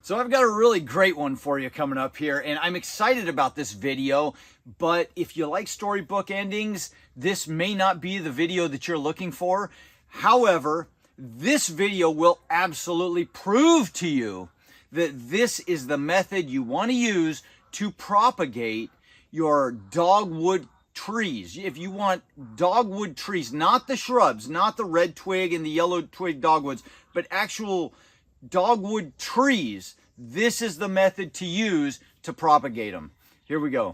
So I've got a really great one for you coming up here, and I'm excited about this video, but if you like storybook endings, this may not be the video that you're looking for. However, this video will absolutely prove to you that this is the method you want to use to propagate your dogwood trees. If you want dogwood trees, not the shrubs, not the red twig and the yellow twig dogwoods, but actual dogwood trees, this is the method to use to propagate them. Here we go.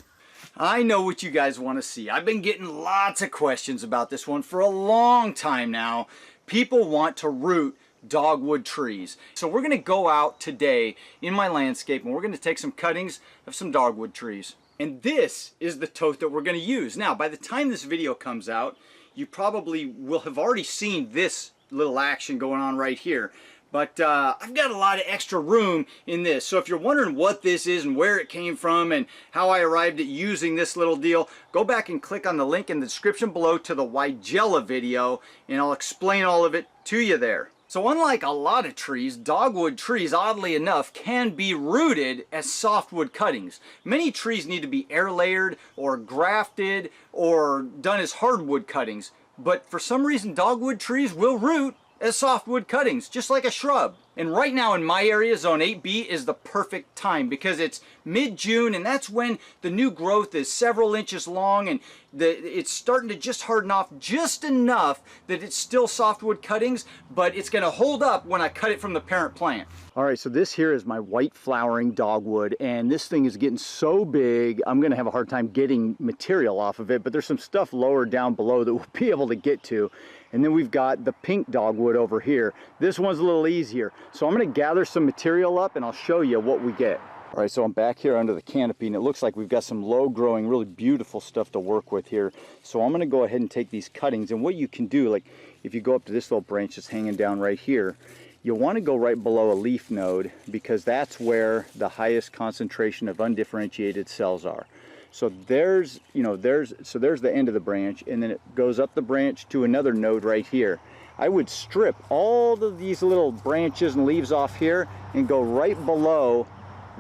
I know what you guys want to see. I've been getting lots of questions about this one for a long time now. People want to root dogwood trees. So we're going to go out today in my landscape and we're going to take some cuttings of some dogwood trees. And this is the tote that we're going to use. Now, by the time this video comes out, you probably will have already seen this little action going on right here. But I've got a lot of extra room in this. So if you're wondering what this is and where it came from and how I arrived at using this little deal, go back and click on the link in the description below to the Weigela video and I'll explain all of it to you there. So unlike a lot of trees, dogwood trees, oddly enough, can be rooted as softwood cuttings. Many trees need to be air layered or grafted or done as hardwood cuttings. But for some reason, dogwood trees will root as softwood cuttings, just like a shrub. And right now in my area, zone 8B is the perfect time because it's mid-June and that's when the new growth is several inches long and it's starting to just harden off just enough that it's still softwood cuttings, but it's going to hold up when I cut it from the parent plant. All right, so this here is my white flowering dogwood and this thing is getting so big I'm going to have a hard time getting material off of it, but there's some stuff lower down below that we'll be able to get to. And then we've got the pink dogwood over here. This one's a little easier. So I'm going to gather some material up and I'll show you what we get. All right, so I'm back here under the canopy and it looks like we've got some low growing, really beautiful stuff to work with here. So I'm going to go ahead and take these cuttings, and what you can do, like if you go up to this little branch that's hanging down right here, you'll want to go right below a leaf node because that's where the highest concentration of undifferentiated cells are. So there's the end of the branch, and then it goes up the branch to another node right here. I would strip all of these little branches and leaves off here and go right below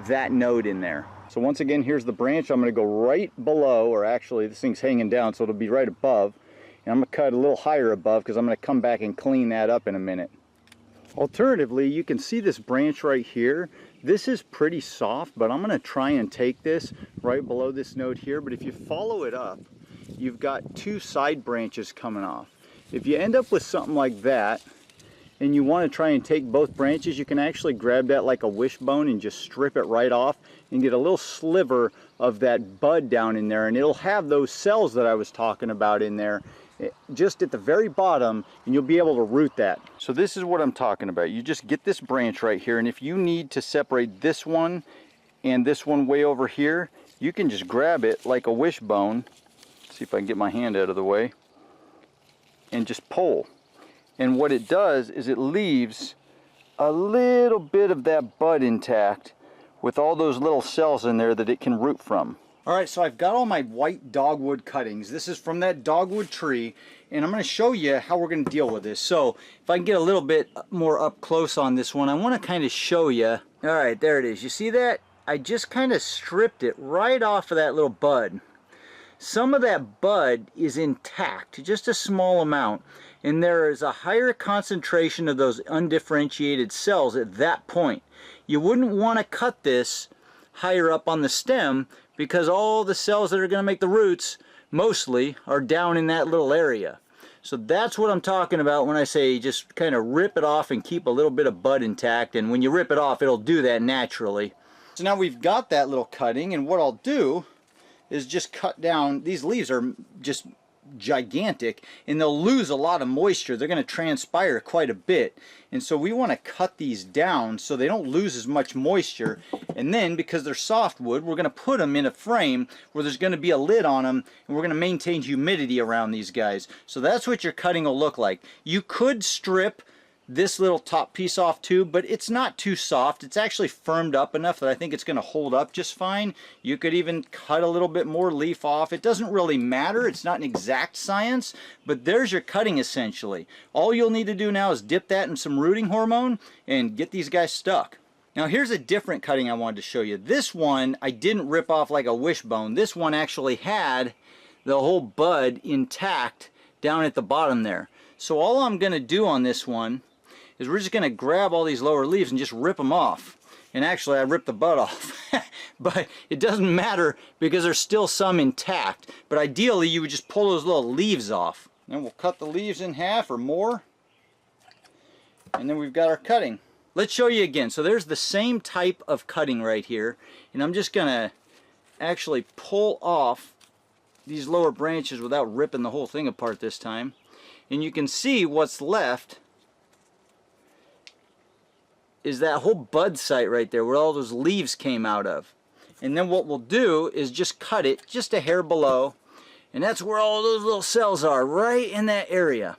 that node in there. So once again, here's the branch. I'm going to go right below, or actually this thing's hanging down, so it'll be right above. And I'm going to cut a little higher above because I'm going to come back and clean that up in a minute. Alternatively, you can see this branch right here. This is pretty soft, but I'm going to try and take this right below this node here. But if you follow it up, you've got two side branches coming off. If you end up with something like that, and you want to try and take both branches, you can actually grab that like a wishbone and just strip it right off and get a little sliver of that bud down in there, and it'll have those cells that I was talking about in there just at the very bottom, and you'll be able to root that. So this is what I'm talking about. You just get this branch right here, and if you need to separate this one and this one way over here, you can just grab it like a wishbone. See if I can get my hand out of the way, and just pull. And what it does is it leaves a little bit of that bud intact with all those little cells in there that it can root from. All right, so I've got all my white dogwood cuttings. This is from that dogwood tree, and I'm going to show you how we're going to deal with this. So if I can get a little bit more up close on this one, I want to kind of show you. All right, there it is. You see that? I just kind of stripped it right off of that little bud. Some of that bud is intact, just a small amount, and there is a higher concentration of those undifferentiated cells at that point. You wouldn't want to cut this higher up on the stem because all the cells that are going to make the roots mostly are down in that little area. So that's what I'm talking about when I say just kind of rip it off and keep a little bit of bud intact, and when you rip it off it'll do that naturally. So now we've got that little cutting, and what I'll do is just cut down. These leaves are just gigantic and they'll lose a lot of moisture. They're going to transpire quite a bit, and so we want to cut these down so they don't lose as much moisture. And then because they're softwood, we're going to put them in a frame where there's going to be a lid on them, and we're going to maintain humidity around these guys. So that's what your cutting will look like. You could strip this little top piece off too, but it's not too soft. It's actually firmed up enough that I think it's going to hold up just fine. You could even cut a little bit more leaf off. It doesn't really matter. It's not an exact science, but there's your cutting essentially. All you'll need to do now is dip that in some rooting hormone and get these guys stuck. Now here's a different cutting I wanted to show you. This one I didn't rip off like a wishbone. This one actually had the whole bud intact down at the bottom there. So all I'm going to do on this one is we're just going to grab all these lower leaves and just rip them off. And actually I ripped the bud off. But it doesn't matter because there's still some intact. But ideally you would just pull those little leaves off. Then we'll cut the leaves in half or more. And then we've got our cutting. Let's show you again. So there's the same type of cutting right here, and I'm just gonna actually pull off these lower branches without ripping the whole thing apart this time. And you can see what's left is that whole bud site right there where all those leaves came out of. And then what we'll do is just cut it just a hair below, and that's where all those little cells are, right in that area.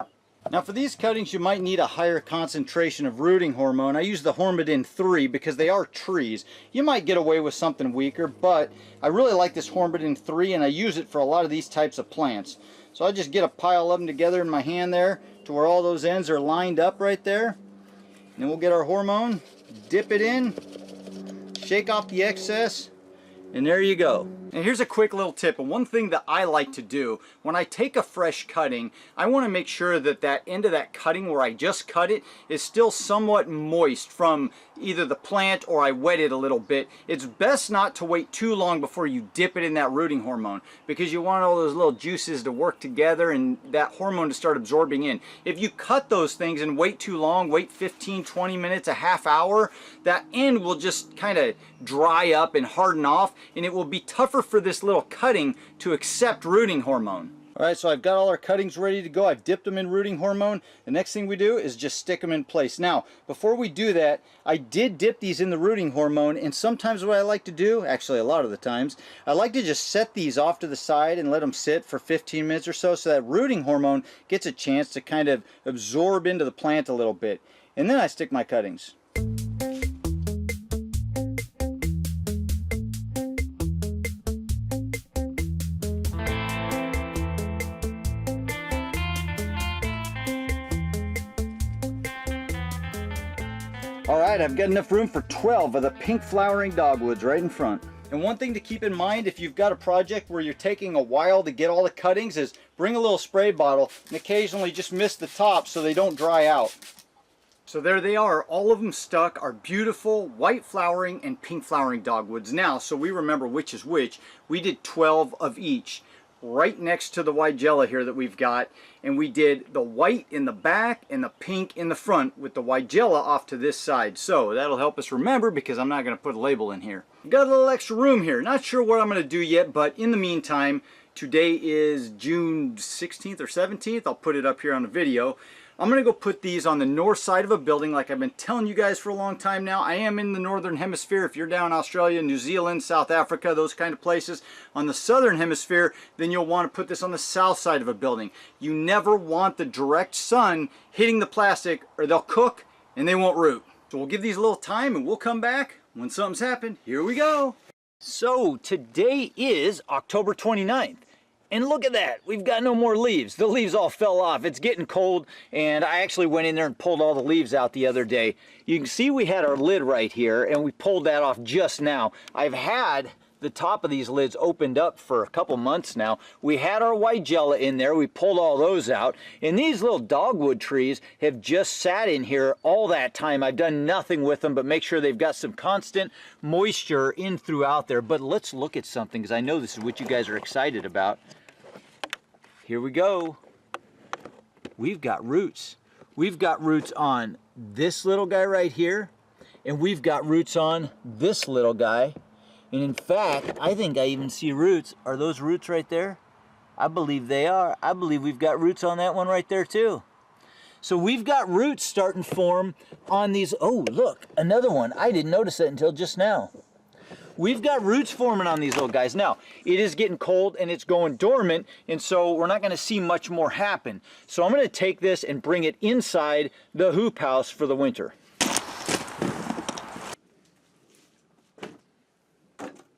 Now for these cuttings you might need a higher concentration of rooting hormone. I use the Hormidin 3 because they are trees. You might get away with something weaker, but I really like this Hormidin 3 and I use it for a lot of these types of plants. So I just get a pile of them together in my hand there to where all those ends are lined up right there. And then we'll get our hormone, dip it in, shake off the excess, and there you go. And here's a quick little tip, and one thing that I like to do when I take a fresh cutting, I want to make sure that that end of that cutting where I just cut it is still somewhat moist from either the plant or I wet it a little bit. It's best not to wait too long before you dip it in that rooting hormone because you want all those little juices to work together and that hormone to start absorbing in. If you cut those things and wait too long, wait 15, 20 minutes, a half hour, that end will just kind of dry up and harden off, and it will be tougher for this little cutting to accept rooting hormone. Alright, so I've got all our cuttings ready to go. I've dipped them in rooting hormone. The next thing we do is just stick them in place. Now, before we do that, I did dip these in the rooting hormone, and sometimes what I like to do, actually a lot of the times, I like to just set these off to the side and let them sit for 15 minutes or so that rooting hormone gets a chance to kind of absorb into the plant a little bit. And then I stick my cuttings. Alright, I've got enough room for 12 of the pink flowering dogwoods right in front. And one thing to keep in mind if you've got a project where you're taking a while to get all the cuttings is bring a little spray bottle and occasionally just mist the top so they don't dry out. So there they are, all of them stuck, are beautiful white flowering and pink flowering dogwoods. Now, so we remember which is which, we did 12 of each right next to the Weigela here that we've got, and we did the white in the back and the pink in the front with the Weigela off to this side. So that'll help us remember because I'm not going to put a label in here. Got a little extra room here. Not sure what I'm going to do yet, but in the meantime, today is June 16th or 17th. I'll put it up here on the video. I'm going to go put these on the north side of a building like I've been telling you guys for a long time now. I am in the northern hemisphere. If you're down in Australia, New Zealand, South Africa, those kind of places. On the southern hemisphere, then you'll want to put this on the south side of a building. You never want the direct sun hitting the plastic or they'll cook and they won't root. So we'll give these a little time and we'll come back when something's happened. Here we go. So today is October 29th. And look at that, we've got no more leaves. The leaves all fell off. It's getting cold, and I actually went in there and pulled all the leaves out the other day. You can see we had our lid right here, and we pulled that off just now. I've had the top of these lids opened up for a couple months now. We had our Weigela in there. We pulled all those out. And these little dogwood trees have just sat in here all that time. I've done nothing with them but make sure they've got some constant moisture in throughout there. But let's look at something because I know this is what you guys are excited about. Here we go. We've got roots. We've got roots on this little guy right here, and we've got roots on this little guy. And in fact, I think I even see roots. Are those roots right there? I believe they are. I believe we've got roots on that one right there too. So we've got roots starting to form on these. Oh, look, another one. I didn't notice that until just now. We've got roots forming on these little guys. Now, it is getting cold and it's going dormant, and so we're not going to see much more happen. So I'm going to take this and bring it inside the hoop house for the winter.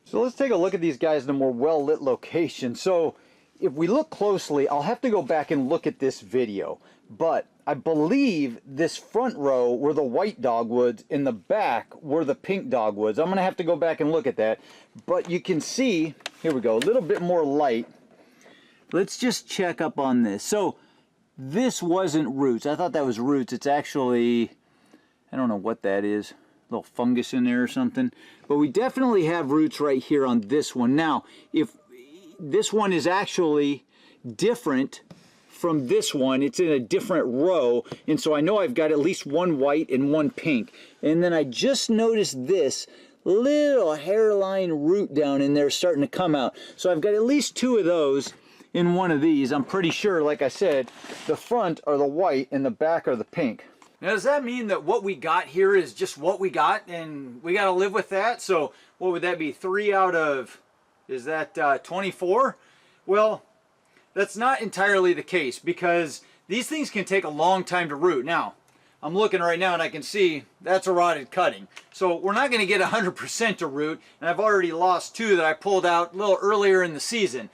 So let's take a look at these guys in a more well-lit location. So if we look closely, I'll have to go back and look at this video, but I believe this front row were the white dogwoods, in the back were the pink dogwoods. I'm going to have to go back and look at that. But you can see, here we go, a little bit more light. Let's just check up on this. So this wasn't roots. I thought that was roots. It's actually, I don't know what that is. A little fungus in there or something. But we definitely have roots right here on this one. Now, if this one is actually different from this one, it's in a different row, and so I know I've got at least one white and one pink. And then I just noticed this little hairline root down in there starting to come out. So I've got at least two of those in one of these. I'm pretty sure, like I said, the front are the white and the back are the pink. Now, does that mean that what we got here is just what we got and we got to live with that? So what would that be? 3 out of, is that 24? Well, that's not entirely the case, because these things can take a long time to root. Now, I'm looking right now and I can see that's a rotted cutting. So we're not going to get 100% to root, and I've already lost 2 that I pulled out a little earlier in the season.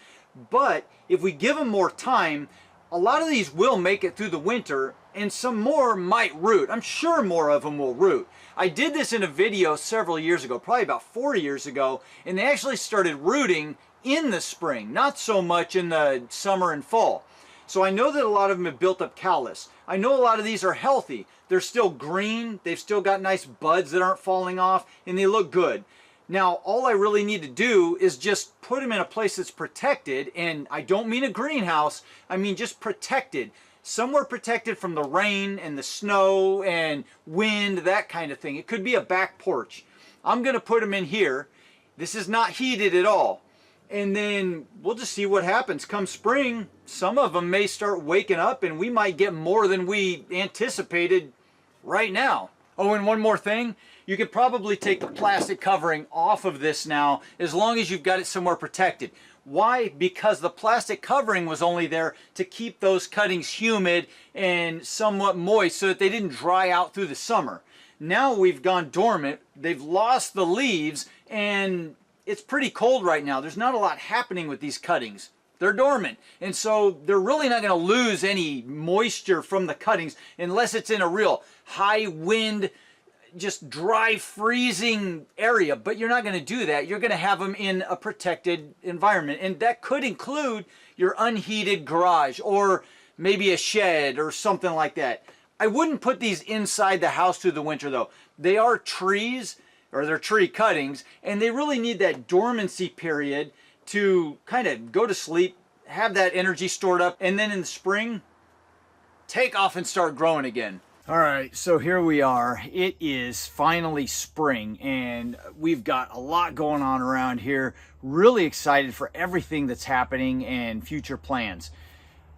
But if we give them more time, a lot of these will make it through the winter, and some more might root. I'm sure more of them will root. I did this in a video several years ago, probably about 4 years ago, and they actually started rooting in the spring, not so much in the summer and fall. So I know that a lot of them have built up callus. I know a lot of these are healthy. They're still green, they've still got nice buds that aren't falling off, and they look good. Now, all I really need to do is just put them in a place that's protected, and I don't mean a greenhouse, I mean just protected. Somewhere protected from the rain and the snow and wind, that kind of thing. It could be a back porch. I'm going to put them in here. This is not heated at all. And then we'll just see what happens. Come spring, some of them may start waking up and we might get more than we anticipated right now. Oh, and one more thing. You could probably take the plastic covering off of this now, as long as you've got it somewhere protected. Why? Because the plastic covering was only there to keep those cuttings humid and somewhat moist so that they didn't dry out through the summer. Now we've gone dormant, they've lost the leaves, and it's pretty cold right now. There's not a lot happening with these cuttings. They're dormant, and so they're really not going to lose any moisture from the cuttings unless it's in a real high wind, just dry, freezing area. But you're not going to do that. You're going to have them in a protected environment, and that could include your unheated garage or maybe a shed or something like that. I wouldn't put these inside the house through the winter, though. They are trees, or they're tree cuttings, and they really need that dormancy period to kind of go to sleep, have that energy stored up, and then in the spring, take off and start growing again. All right, so here we are. It is finally spring, and we've got a lot going on around here. Really excited for everything that's happening and future plans.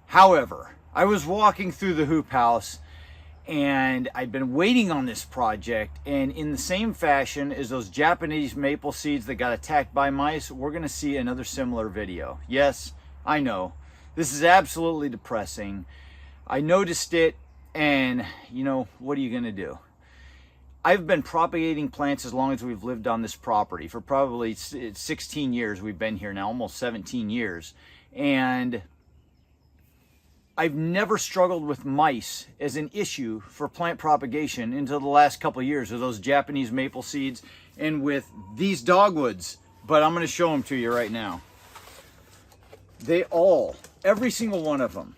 However, I was walking through the hoop house, and I've been waiting on this project, and in the same fashion as those Japanese maple seeds that got attacked by mice, we're going to see another similar video. Yes, I know. This is absolutely depressing. I noticed it, and you know, what are you going to do? I've been propagating plants as long as we've lived on this property. For probably 16 years we've been here now, almost 17 years. And I've never struggled with mice as an issue for plant propagation until the last couple of years with those Japanese maple seeds and with these dogwoods. But I'm going to show them to you right now. They all, every single one of them,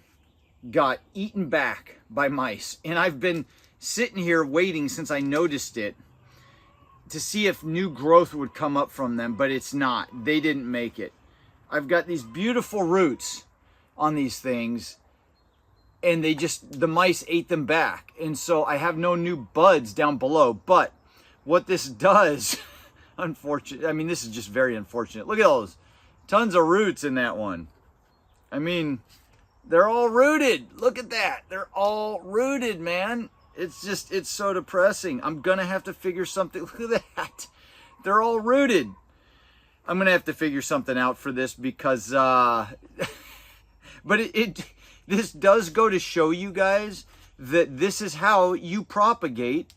got eaten back by mice. And I've been sitting here waiting since I noticed it to see if new growth would come up from them, but it's not. They didn't make it. I've got these beautiful roots on these things, and the mice ate them back. And so I have no new buds down below. But what this does, unfortunately, I mean, this is just very unfortunate. Look at those, tons of roots in that one. I mean, they're all rooted. Look at that. They're all rooted, man. It's just, it's so depressing. I'm going to have to figure something. Look at that. They're all rooted. I'm going to have to figure something out for this because, but this does go to show you guys that this is how you propagate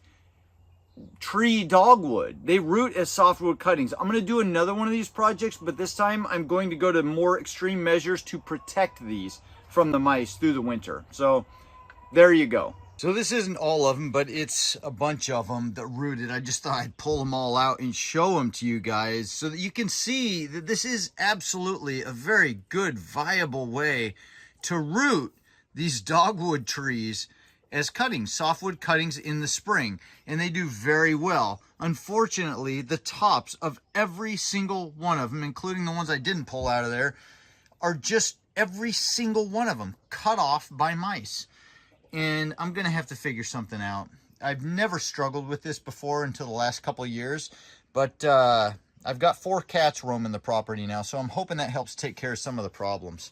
tree dogwood. They root as softwood cuttings. I'm going to do another one of these projects, but this time I'm going to go to more extreme measures to protect these from the mice through the winter. So there you go. So this isn't all of them, but it's a bunch of them that rooted. I just thought I'd pull them all out and show them to you guys so that you can see that this is absolutely a very good, viable way to root these dogwood trees as cuttings, softwood cuttings in the spring. And they do very well. Unfortunately, the tops of every single one of them, including the ones I didn't pull out of there, are just every single one of them cut off by mice. And I'm gonna have to figure something out. I've never struggled with this before until the last couple of years, but I've got 4 cats roaming the property now, so I'm hoping that helps take care of some of the problems.